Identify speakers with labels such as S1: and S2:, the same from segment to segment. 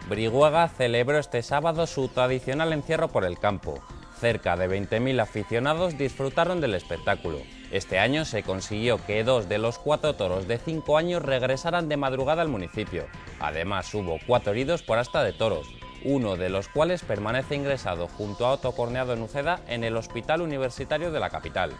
S1: Brihuega celebró este sábado su tradicional encierro por el campo. Cerca de 20.000 aficionados disfrutaron del espectáculo. Este año se consiguió que 2 de los 4 toros de 5 años regresaran de madrugada al municipio. Además hubo 4 heridos por asta de toros, uno de los cuales permanece ingresado junto a otro corneado en Uceda en el Hospital Universitario de la capital.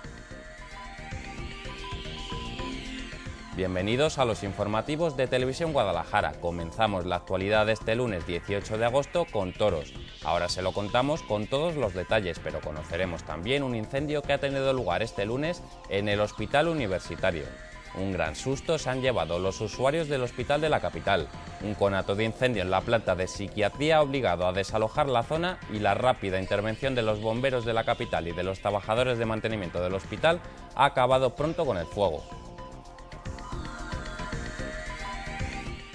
S1: Bienvenidos a los informativos de Televisión Guadalajara. Comenzamos la actualidad de este lunes 18 de agosto con toros. Ahora se lo contamos con todos los detalles, pero conoceremos también un incendio que ha tenido lugar este lunes en el Hospital Universitario. Un gran susto se han llevado los usuarios del hospital de la capital. Un conato de incendio en la planta de psiquiatría ha obligado a desalojar la zona y la rápida intervención de los bomberos de la capital y de los trabajadores de mantenimiento del hospital ha acabado pronto con el fuego.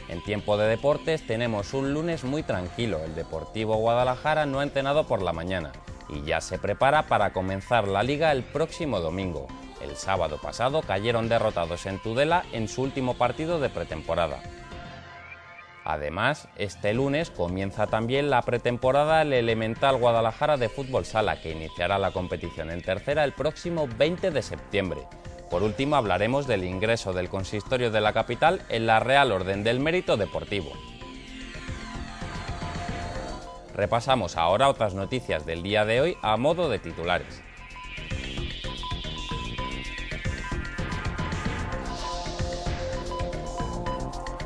S1: En tiempo de deportes tenemos un lunes muy tranquilo. El Deportivo Guadalajara no ha entrenado por la mañana y ya se prepara para comenzar la liga el próximo domingo. El sábado pasado cayeron derrotados en Tudela en su último partido de pretemporada. Además, este lunes comienza también la pretemporada del Elemental Guadalajara de Fútbol Sala, que iniciará la competición en tercera el próximo 20 de septiembre. Por último, hablaremos del ingreso del consistorio de la capital en la Real Orden del Mérito Deportivo. Repasamos ahora otras noticias del día de hoy a modo de titulares.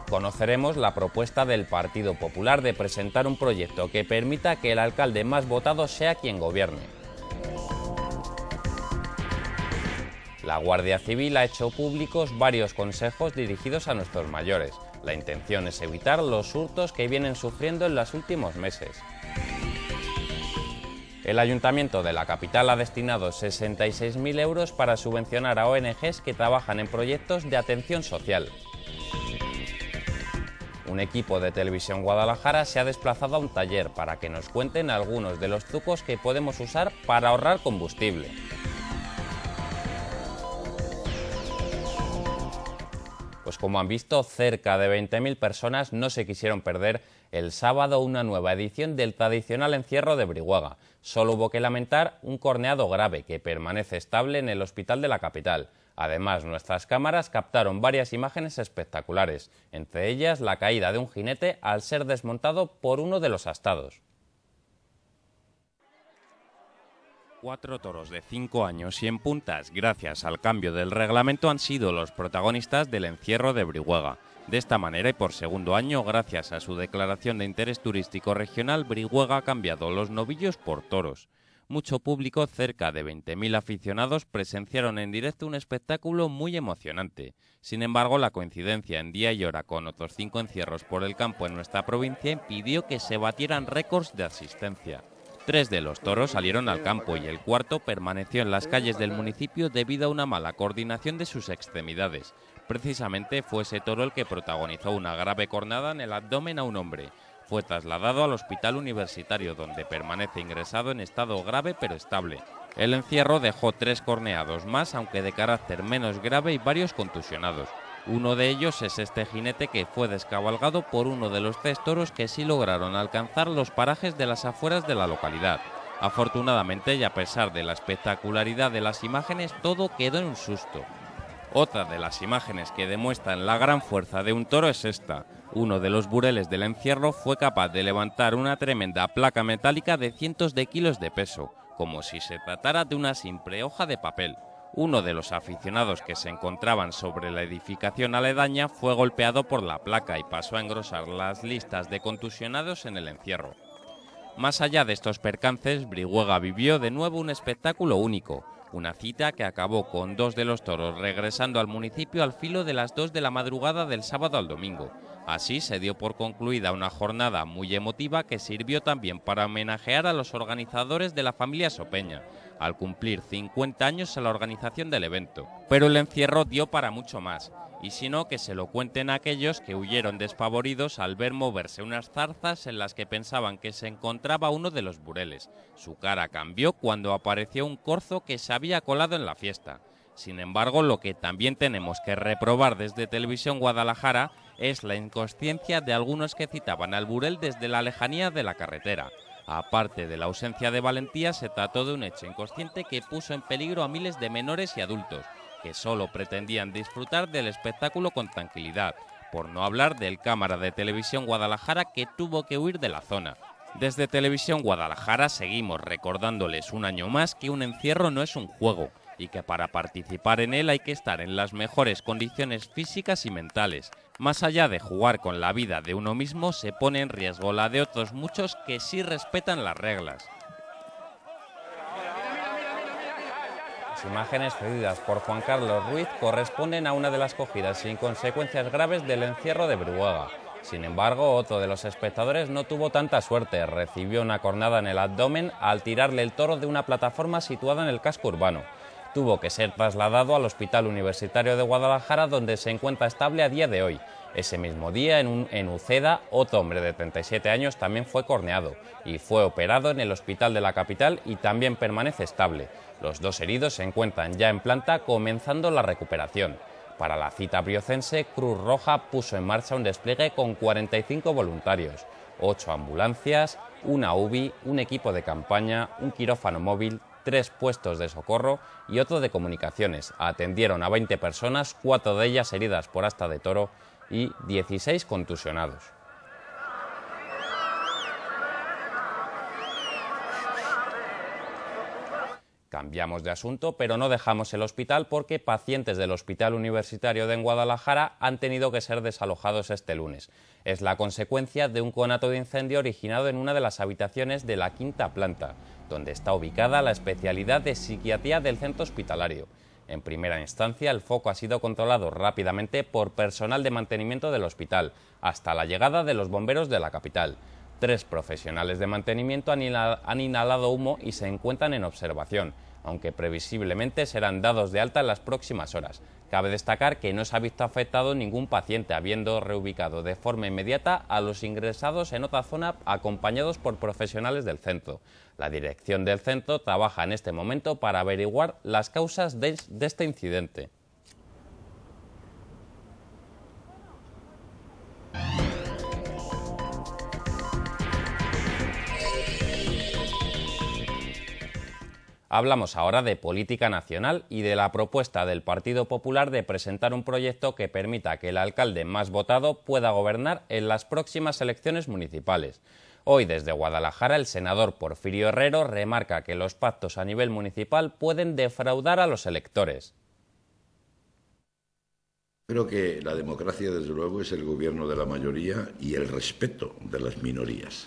S1: Conoceremos la propuesta del Partido Popular de presentar un proyecto que permita que el alcalde más votado sea quien gobierne. La Guardia Civil ha hecho públicos varios consejos dirigidos a nuestros mayores. La intención es evitar los hurtos que vienen sufriendo en los últimos meses. El Ayuntamiento de la capital ha destinado 66.000 euros para subvencionar a ONGs que trabajan en proyectos de atención social. Un equipo de Televisión Guadalajara se ha desplazado a un taller para que nos cuenten algunos de los trucos que podemos usar para ahorrar combustible. Pues como han visto, cerca de 20.000 personas no se quisieron perder el sábado una nueva edición del tradicional encierro de Brihuega. Solo hubo que lamentar un corneado grave que permanece estable en el hospital de la capital. Además, nuestras cámaras captaron varias imágenes espectaculares, entre ellas la caída de un jinete al ser desmontado por uno de los astados. 4 toros de 5 años y en puntas, gracias al cambio del reglamento, han sido los protagonistas del encierro de Brihuega. De esta manera y por segundo año, gracias a su declaración de interés turístico regional, Brihuega ha cambiado los novillos por toros. Mucho público, cerca de 20.000 aficionados, presenciaron en directo un espectáculo muy emocionante. Sin embargo, la coincidencia en día y hora con otros 5 encierros por el campo en nuestra provincia impidió que se batieran récords de asistencia. 3 de los toros salieron al campo y el cuarto permaneció en las calles del municipio debido a una mala coordinación de sus extremidades. Precisamente fue ese toro el que protagonizó una grave cornada en el abdomen a un hombre. Fue trasladado al hospital universitario, donde permanece ingresado en estado grave pero estable. El encierro dejó 3 corneados más, aunque de carácter menos grave, y varios contusionados. Uno de ellos es este jinete que fue descabalgado por uno de los 3 toros que sí lograron alcanzar los parajes de las afueras de la localidad. Afortunadamente, y a pesar de la espectacularidad de las imágenes, todo quedó en un susto. Otra de las imágenes que demuestran la gran fuerza de un toro es esta. Uno de los bureles del encierro fue capaz de levantar una tremenda placa metálica de cientos de kilos de peso, como si se tratara de una simple hoja de papel. Uno de los aficionados que se encontraban sobre la edificación aledaña fue golpeado por la placa y pasó a engrosar las listas de contusionados en el encierro. Más allá de estos percances, Brihuega vivió de nuevo un espectáculo único, una cita que acabó con 2 de los toros regresando al municipio al filo de las 2 de la madrugada del sábado al domingo. Así se dio por concluida una jornada muy emotiva que sirvió también para homenajear a los organizadores de la familia Sopeña, al cumplir 50 años a la organización del evento. Pero el encierro dio para mucho más, y si no, que se lo cuenten aquellos que huyeron despavoridos al ver moverse unas zarzas en las que pensaban que se encontraba uno de los bureles. Su cara cambió cuando apareció un corzo que se había colado en la fiesta. Sin embargo, lo que también tenemos que reprobar desde Televisión Guadalajara es la inconsciencia de algunos que citaban al Burel desde la lejanía de la carretera. Aparte de la ausencia de valentía, se trató de un hecho inconsciente que puso en peligro a miles de menores y adultos, que solo pretendían disfrutar del espectáculo con tranquilidad, por no hablar del cámara de Televisión Guadalajara que tuvo que huir de la zona. Desde Televisión Guadalajara seguimos recordándoles un año más que un encierro no es un juego y que para participar en él hay que estar en las mejores condiciones físicas y mentales. Más allá de jugar con la vida de uno mismo, se pone en riesgo la de otros muchos que sí respetan las reglas. Las imágenes cedidas por Juan Carlos Ruiz corresponden a una de las cogidas sin consecuencias graves del encierro de Brihuega. Sin embargo, otro de los espectadores no tuvo tanta suerte. Recibió una cornada en el abdomen al tirarle el toro de una plataforma situada en el casco urbano. Tuvo que ser trasladado al Hospital Universitario de Guadalajara, donde se encuentra estable a día de hoy. Ese mismo día, en Uceda, otro hombre de 37 años también fue corneado y fue operado en el hospital de la capital y también permanece estable. Los dos heridos se encuentran ya en planta, comenzando la recuperación. Para la cita briocense, Cruz Roja puso en marcha un despliegue con 45 voluntarios, 8 ambulancias, una UBI, un equipo de campaña, un quirófano móvil, 3 puestos de socorro y otro de comunicaciones. Atendieron a 20 personas, 4 de ellas heridas por asta de toro y 16 contusionados. Cambiamos de asunto, pero no dejamos el hospital porque pacientes del Hospital Universitario de Guadalajara han tenido que ser desalojados este lunes. Es la consecuencia de un conato de incendio originado en una de las habitaciones de la quinta planta, donde está ubicada la especialidad de psiquiatría del centro hospitalario. En primera instancia, el foco ha sido controlado rápidamente por personal de mantenimiento del hospital, hasta la llegada de los bomberos de la capital. 3 profesionales de mantenimiento han inhalado humo y se encuentran en observación, aunque previsiblemente serán dados de alta en las próximas horas. Cabe destacar que no se ha visto afectado ningún paciente, habiendo reubicado de forma inmediata a los ingresados en otra zona acompañados por profesionales del centro. La dirección del centro trabaja en este momento para averiguar las causas de este incidente. Hablamos ahora de política nacional y de la propuesta del Partido Popular de presentar un proyecto que permita que el alcalde más votado pueda gobernar en las próximas elecciones municipales. Hoy, desde Guadalajara, el senador Porfirio Herrero remarca que los pactos a nivel municipal pueden defraudar a los electores.
S2: Creo que la democracia, desde luego, es el gobierno de la mayoría y el respeto de las minorías.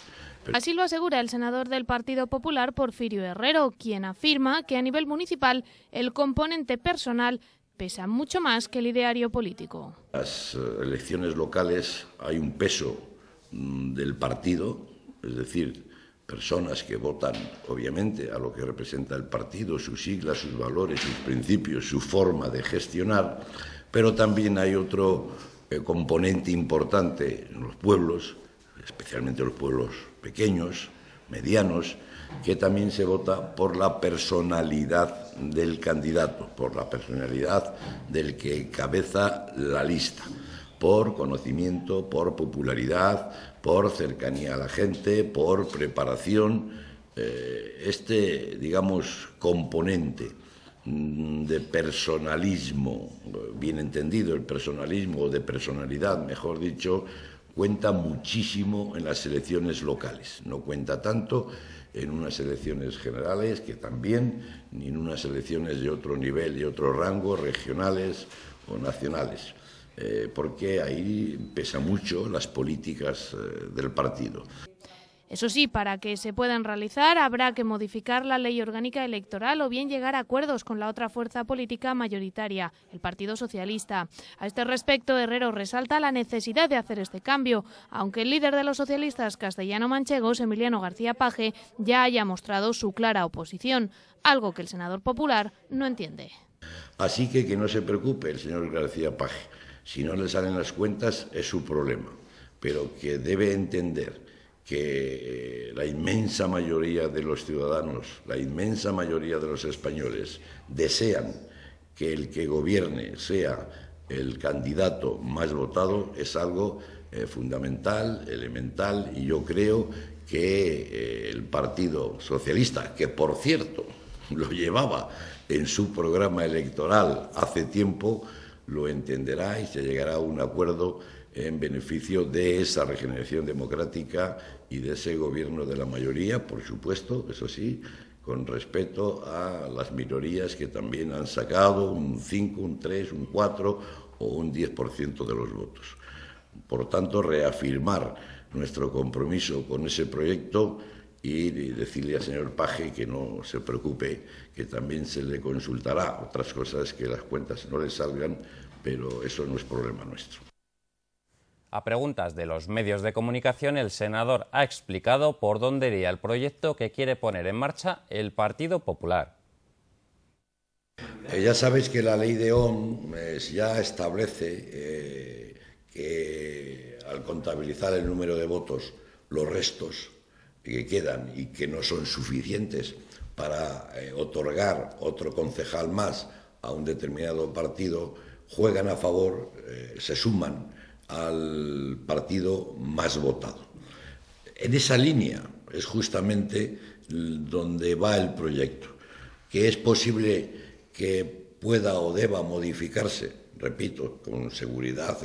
S3: Así lo asegura el senador del Partido Popular, Porfirio Herrero, quien afirma que a nivel municipal el componente personal pesa mucho más que el ideario político.
S2: En las elecciones locales hay un peso del partido, es decir, personas que votan, obviamente, a lo que representa el partido, sus siglas, sus valores, sus principios, su forma de gestionar, pero también hay otro componente importante en los pueblos, especialmente los pueblos pequeños, medianos, que también se vota por la personalidad del candidato, por la personalidad del que cabeza la lista, por conocimiento, por popularidad, por cercanía a la gente, por preparación. Digamos, componente de personalismo, bien entendido el personalismo, o de personalidad, mejor dicho, cuenta muchísimo en las elecciones locales. No cuenta tanto en unas elecciones generales, que también, ni en unas elecciones de otro nivel y otro rango, regionales o nacionales, porque ahí pesa mucho las políticas del partido.
S3: Eso sí, para que se puedan realizar habrá que modificar la ley orgánica electoral o bien llegar a acuerdos con la otra fuerza política mayoritaria, el Partido Socialista. A este respecto, Herrero resalta la necesidad de hacer este cambio, aunque el líder de los socialistas castellano-manchegos, Emiliano García Paje, ya haya mostrado su clara oposición, algo que el senador popular no entiende.
S2: Así que no se preocupe el señor García Paje. Si no le salen las cuentas es su problema, pero que debe entender que la inmensa mayoría de los ciudadanos, la inmensa mayoría de los españoles desean que el que gobierne sea el candidato más votado es algo fundamental, elemental, y yo creo que el Partido Socialista, que por cierto lo llevaba en su programa electoral hace tiempo, lo entenderá y se llegará a un acuerdo en beneficio de esa regeneración democrática y de ese gobierno de la mayoría, por supuesto, eso sí, con respeto a las minorías que también han sacado un 5, un 3, un 4 o un 10% de los votos. Por tanto, reafirmar nuestro compromiso con ese proyecto y decirle al señor Page que no se preocupe, que también se le consultará otras cosas que las cuentas no le salgan, pero eso no es problema nuestro.
S1: A preguntas de los medios de comunicación, el senador ha explicado por dónde iría el proyecto que quiere poner en marcha el Partido Popular.
S2: Ya sabéis que la ley de ON ya establece que al contabilizar el número de votos, los restos que quedan y que no son suficientes para otorgar otro concejal más a un determinado partido, juegan a favor, se suman al partido más votado. En esa línea es justamente donde va el proyecto, que es posible que pueda o deba modificarse, repito, con seguridad,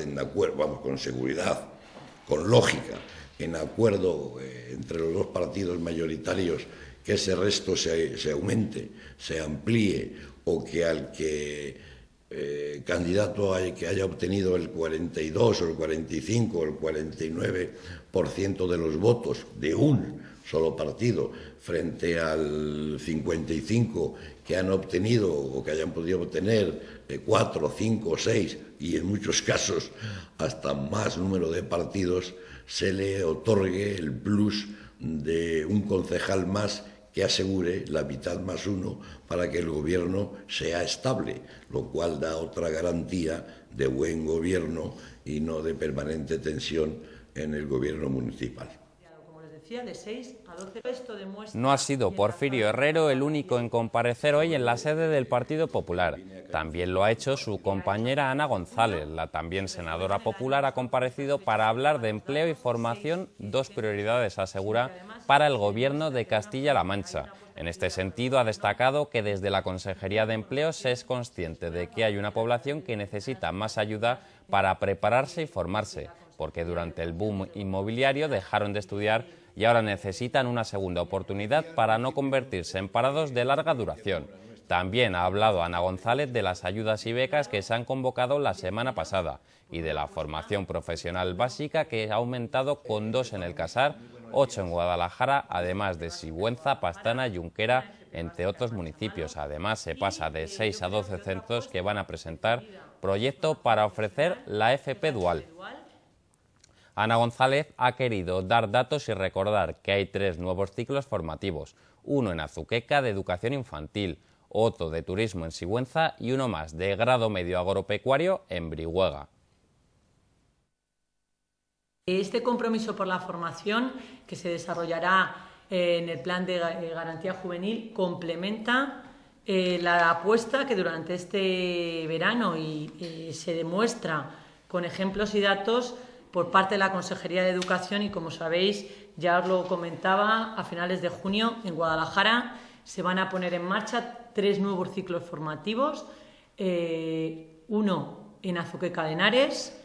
S2: con lógica, en acuerdo entre los dos partidos mayoritarios, que ese resto se aumente, se amplíe, o que al candidato que haya obtenido el 42 o el 45 o el 49% de los votos de un solo partido frente al 55 que han obtenido o que hayan podido obtener 4, 5, 6 y en muchos casos hasta más número de partidos, se le otorgue el plus de un concejal más que asegure la mitad más uno para que el gobierno sea estable, lo cual da otra garantía de buen gobierno y no de permanente tensión en el gobierno municipal.
S1: No ha sido Porfirio Herrero el único en comparecer hoy en la sede del Partido Popular. También lo ha hecho su compañera Ana González. La también senadora popular ha comparecido para hablar de empleo y formación, dos prioridades, asegura, para el Gobierno de Castilla-La Mancha. En este sentido, ha destacado que desde la Consejería de Empleo se es consciente de que hay una población que necesita más ayuda para prepararse y formarse, porque durante el boom inmobiliario dejaron de estudiar y ahora necesitan una segunda oportunidad para no convertirse en parados de larga duración. También ha hablado Ana González de las ayudas y becas que se han convocado la semana pasada y de la formación profesional básica, que ha aumentado con 2 en el Casar, 8 en Guadalajara, además de Sigüenza, Pastrana, Junquera, entre otros municipios. Además, se pasa de 6 a 12 centros que van a presentar proyecto para ofrecer la FP Dual. Ana González ha querido dar datos y recordar que hay 3 nuevos ciclos formativos, uno en Azuqueca de educación infantil, otro de turismo en Sigüenza y uno más de grado medio agropecuario en Brihuega.
S4: Este compromiso por la formación que se desarrollará en el plan de garantía juvenil complementa la apuesta que durante este verano se demuestra con ejemplos y datos por parte de la Consejería de Educación, y como sabéis, ya os lo comentaba, a finales de junio en Guadalajara se van a poner en marcha 3 nuevos ciclos formativos, uno en Azuqueca de Henares,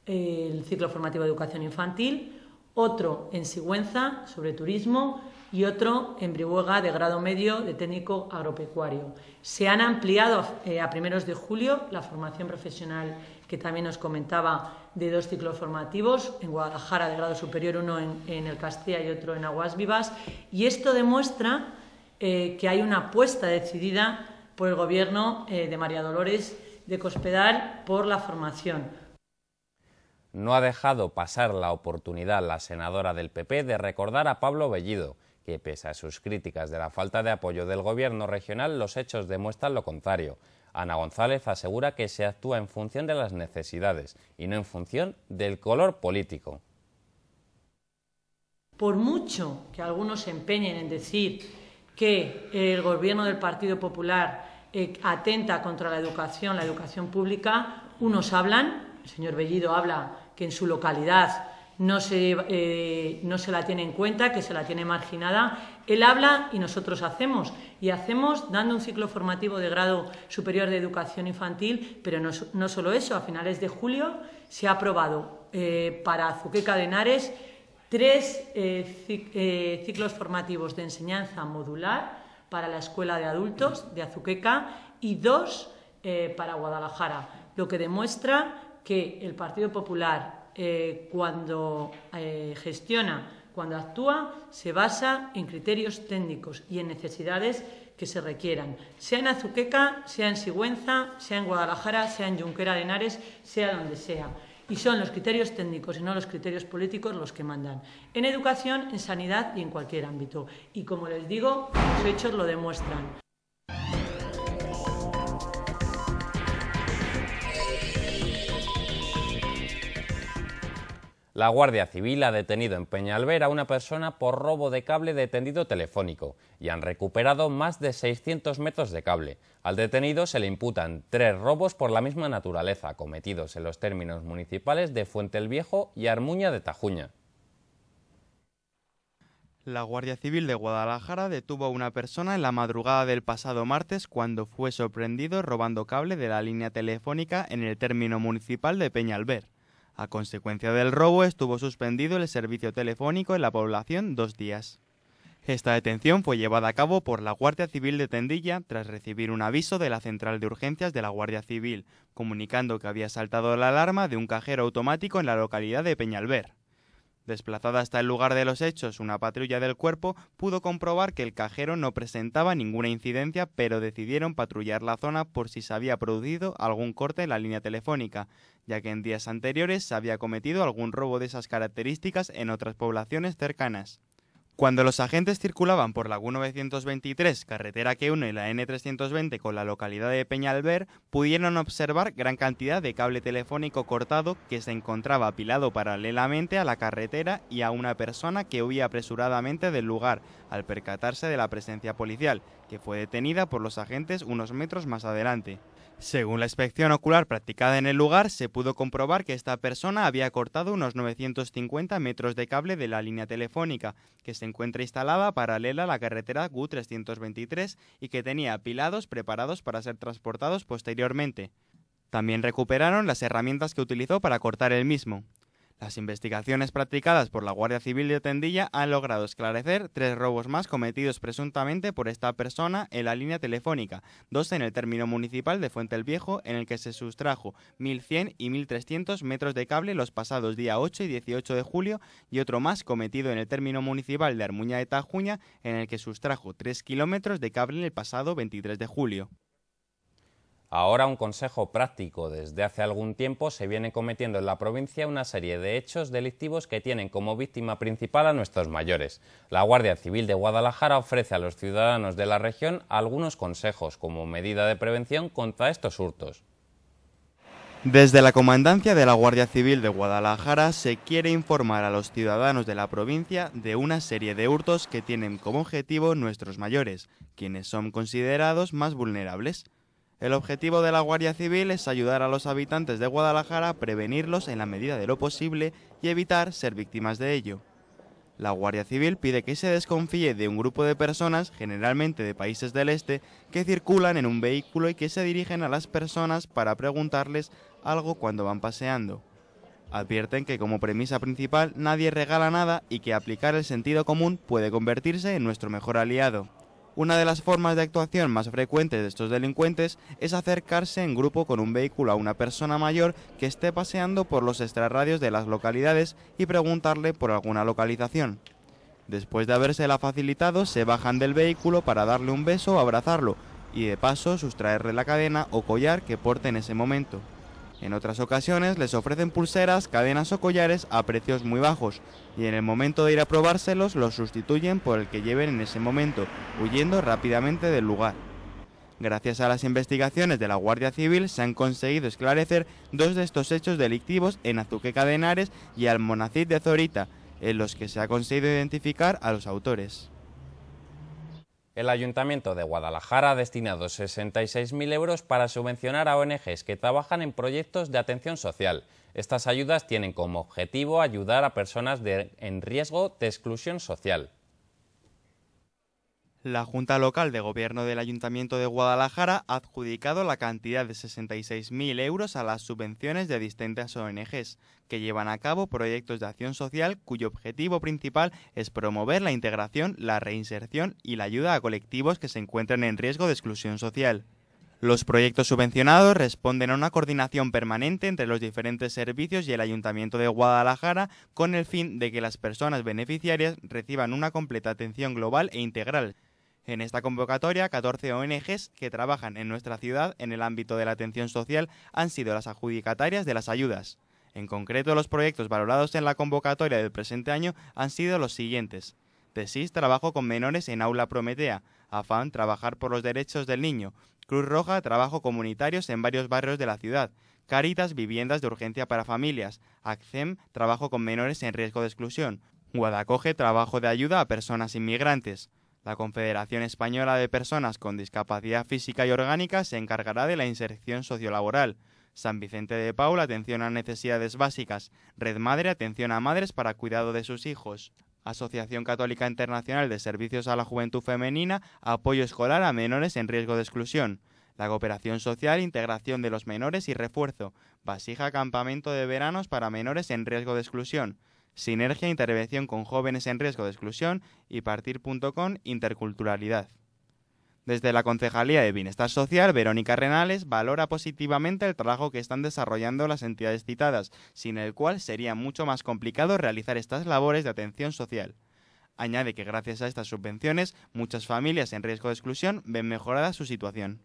S4: el ciclo formativo de educación infantil, otro en Sigüenza sobre turismo y otro en Brihuega de grado medio de técnico agropecuario. Se han ampliado a primeros de julio la formación profesional que también os comentaba, de 2 ciclos formativos, en Guadalajara de grado superior, uno en el Castilla y otro en Aguas Vivas, y esto demuestra que hay una apuesta decidida por el Gobierno de María Dolores de Cospedal por la formación.
S1: No ha dejado pasar la oportunidad la senadora del PP de recordar a Pablo Bellido, que pese a sus críticas de la falta de apoyo del Gobierno regional, los hechos demuestran lo contrario. Ana González asegura que se actúa en función de las necesidades y no en función del color político.
S4: Por mucho que algunos se empeñen en decir que el Gobierno del Partido Popular atenta contra la educación pública, Unos hablan, el señor Bellido habla que en su localidad no se la tiene en cuenta, que se la tiene marginada. Él habla y nosotros hacemos. Y hacemos dando un ciclo formativo de grado superior de educación infantil, pero no solo eso. A finales de julio se ha aprobado para Azuqueca de Henares 3 ciclos formativos de enseñanza modular para la Escuela de Adultos de Azuqueca y 2 para Guadalajara, lo que demuestra que el Partido Popular cuando gestiona, cuando actúa, se basa en criterios técnicos y en necesidades que se requieran, sea en Azuqueca, sea en Sigüenza, sea en Guadalajara, sea en Junquera de Henares, sea donde sea. Y son los criterios técnicos y no los criterios políticos los que mandan. En educación, en sanidad y en cualquier ámbito. Y como les digo, los hechos lo demuestran.
S1: La Guardia Civil ha detenido en Peñalver a una persona por robo de cable de tendido telefónico y han recuperado más de 600 metros de cable. Al detenido se le imputan 3 robos por la misma naturaleza, cometidos en los términos municipales de Fuente el Viejo y Armuña de Tajuña.
S5: La Guardia Civil de Guadalajara detuvo a una persona en la madrugada del pasado martes cuando fue sorprendido robando cable de la línea telefónica en el término municipal de Peñalver. A consecuencia del robo estuvo suspendido el servicio telefónico en la población 2 días. Esta detención fue llevada a cabo por la Guardia Civil de Tendilla tras recibir un aviso de la Central de Urgencias de la Guardia Civil, comunicando que había saltado la alarma de un cajero automático en la localidad de Peñalver. Desplazada hasta el lugar de los hechos, una patrulla del cuerpo pudo comprobar que el cajero no presentaba ninguna incidencia, pero decidieron patrullar la zona por si se había producido algún corte en la línea telefónica, ya que en días anteriores se había cometido algún robo de esas características en otras poblaciones cercanas. Cuando los agentes circulaban por la U923, carretera que une la N320 con la localidad de Peñalver, pudieron observar gran cantidad de cable telefónico cortado que se encontraba apilado paralelamente a la carretera y a una persona que huía apresuradamente del lugar, al percatarse de la presencia policial, que fue detenida por los agentes unos metros más adelante. Según la inspección ocular practicada en el lugar, se pudo comprobar que esta persona había cortado unos 950 metros de cable de la línea telefónica, que se encuentra instalada paralela a la carretera U323 y que tenía apilados preparados para ser transportados posteriormente. También recuperaron las herramientas que utilizó para cortar el mismo. Las investigaciones practicadas por la Guardia Civil de Tendilla han logrado esclarecer 3 robos más cometidos presuntamente por esta persona en la línea telefónica, 2 en el término municipal de Fuente el Viejo, en el que se sustrajo 1.100 y 1.300 metros de cable los pasados día 8 y 18 de julio, y otro más cometido en el término municipal de Armuña de Tajuña, en el que sustrajo 3 kilómetros de cable el pasado 23 de julio.
S1: Ahora un consejo práctico. Desde hace algún tiempo se viene cometiendo en la provincia una serie de hechos delictivos que tienen como víctima principal a nuestros mayores. La Guardia Civil de Guadalajara ofrece a los ciudadanos de la región algunos consejos como medida de prevención contra estos hurtos.
S5: Desde la Comandancia de la Guardia Civil de Guadalajara se quiere informar a los ciudadanos de la provincia de una serie de hurtos que tienen como objetivo nuestros mayores, quienes son considerados más vulnerables. El objetivo de la Guardia Civil es ayudar a los habitantes de Guadalajara a prevenirlos en la medida de lo posible y evitar ser víctimas de ello. La Guardia Civil pide que se desconfíe de un grupo de personas, generalmente de países del este, que circulan en un vehículo y que se dirigen a las personas para preguntarles algo cuando van paseando. Advierten que como premisa principal nadie regala nada y que aplicar el sentido común puede convertirse en nuestro mejor aliado. Una de las formas de actuación más frecuentes de estos delincuentes es acercarse en grupo con un vehículo a una persona mayor que esté paseando por los extrarradios de las localidades y preguntarle por alguna localización. Después de habérsela facilitado, se bajan del vehículo para darle un beso o abrazarlo y de paso sustraerle la cadena o collar que porte en ese momento. En otras ocasiones les ofrecen pulseras, cadenas o collares a precios muy bajos y en el momento de ir a probárselos los sustituyen por el que lleven en ese momento, huyendo rápidamente del lugar. Gracias a las investigaciones de la Guardia Civil se han conseguido esclarecer 2 de estos hechos delictivos en Azuqueca de Henares y Almonacid de Zorita, en los que se ha conseguido identificar a los autores.
S1: El Ayuntamiento de Guadalajara ha destinado 66.000 euros para subvencionar a ONGs que trabajan en proyectos de atención social. Estas ayudas tienen como objetivo ayudar a personas en riesgo de exclusión social.
S5: La Junta Local de Gobierno del Ayuntamiento de Guadalajara ha adjudicado la cantidad de 66.000 euros a las subvenciones de distintas ONGs, que llevan a cabo proyectos de acción social cuyo objetivo principal es promover la integración, la reinserción y la ayuda a colectivos que se encuentran en riesgo de exclusión social. Los proyectos subvencionados responden a una coordinación permanente entre los diferentes servicios y el Ayuntamiento de Guadalajara con el fin de que las personas beneficiarias reciban una completa atención global e integral. En esta convocatoria, 14 ONGs que trabajan en nuestra ciudad en el ámbito de la atención social han sido las adjudicatarias de las ayudas. En concreto, los proyectos valorados en la convocatoria del presente año han sido los siguientes: Tesis, trabajo con menores en Aula Prometea; Afán, trabajar por los derechos del niño; Cruz Roja, trabajo comunitarios en varios barrios de la ciudad; Cáritas, viviendas de urgencia para familias; ACCEM, trabajo con menores en riesgo de exclusión; Guadacoge, trabajo de ayuda a personas inmigrantes. La Confederación Española de Personas con Discapacidad Física y Orgánica se encargará de la inserción sociolaboral. San Vicente de Paul, atención a necesidades básicas. Red Madre, atención a madres para cuidado de sus hijos. Asociación Católica Internacional de Servicios a la Juventud Femenina, apoyo escolar a menores en riesgo de exclusión. La Cooperación Social, integración de los menores y refuerzo. Vasija, campamento de veranos para menores en riesgo de exclusión. Sinergia, intervención con jóvenes en riesgo de exclusión, y Partir.com, interculturalidad. Desde la Concejalía de Bienestar Social, Verónica Renales valora positivamente el trabajo que están desarrollando las entidades citadas, sin el cual sería mucho más complicado realizar estas labores de atención social. Añade que gracias a estas subvenciones, muchas familias en riesgo de exclusión ven mejorada su situación.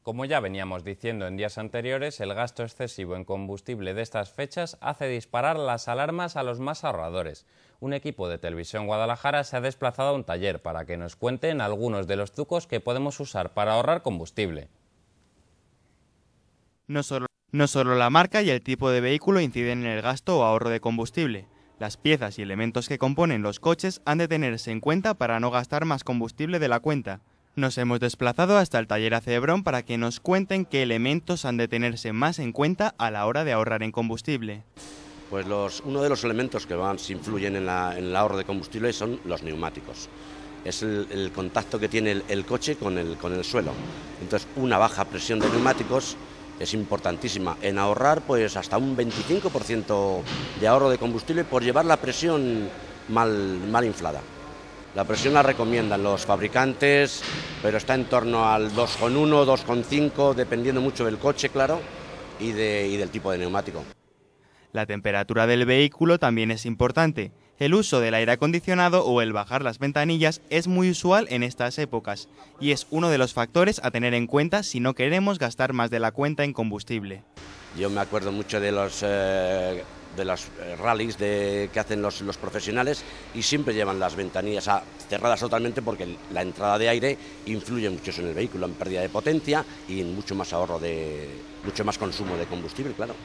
S1: Como ya veníamos diciendo en días anteriores, el gasto excesivo en combustible de estas fechas hace disparar las alarmas a los más ahorradores. Un equipo de Televisión Guadalajara se ha desplazado a un taller para que nos cuenten algunos de los trucos que podemos usar para ahorrar combustible.
S5: No solo la marca y el tipo de vehículo inciden en el gasto o ahorro de combustible. Las piezas y elementos que componen los coches han de tenerse en cuenta para no gastar más combustible de la cuenta. Nos hemos desplazado hasta el taller Acebrón para que nos cuenten qué elementos han de tenerse más en cuenta a la hora de ahorrar en combustible.
S6: Pues uno de los elementos que más influyen en el ahorro de combustible son los neumáticos. Es el contacto que tiene el coche con el suelo. Entonces, una baja presión de neumáticos es importantísima en ahorrar pues hasta un 25% de ahorro de combustible por llevar la presión mal inflada. La presión la recomiendan los fabricantes, pero está en torno al 2,1, 2,5, dependiendo mucho del coche, claro, y del tipo de neumático.
S5: La temperatura del vehículo también es importante. El uso del aire acondicionado o el bajar las ventanillas es muy usual en estas épocas y es uno de los factores a tener en cuenta si no queremos gastar más de la cuenta en combustible.
S6: Yo me acuerdo mucho de los rallies que hacen los profesionales y siempre llevan las ventanillas cerradas totalmente porque la entrada de aire influye mucho en el vehículo, en pérdida de potencia y en mucho más ahorro mucho más consumo de combustible, claro.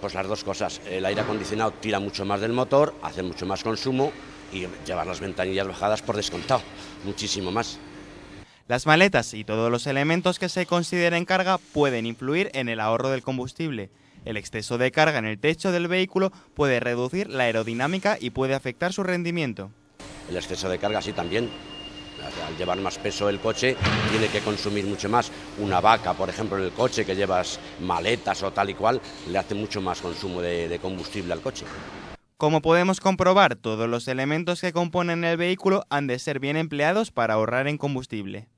S6: Pues las dos cosas, el aire acondicionado tira mucho más del motor, hace mucho más consumo y llevar las ventanillas bajadas por descontado, muchísimo más.
S5: Las maletas y todos los elementos que se consideren carga pueden influir en el ahorro del combustible. El exceso de carga en el techo del vehículo puede reducir la aerodinámica y puede afectar su rendimiento.
S6: El exceso de carga sí también. Al llevar más peso el coche tiene que consumir mucho más. Una vaca, por ejemplo, en el coche que llevas maletas o tal y cual, le hace mucho más consumo de combustible al coche.
S5: Como podemos comprobar, todos los elementos que componen el vehículo han de ser bien empleados para ahorrar en combustible.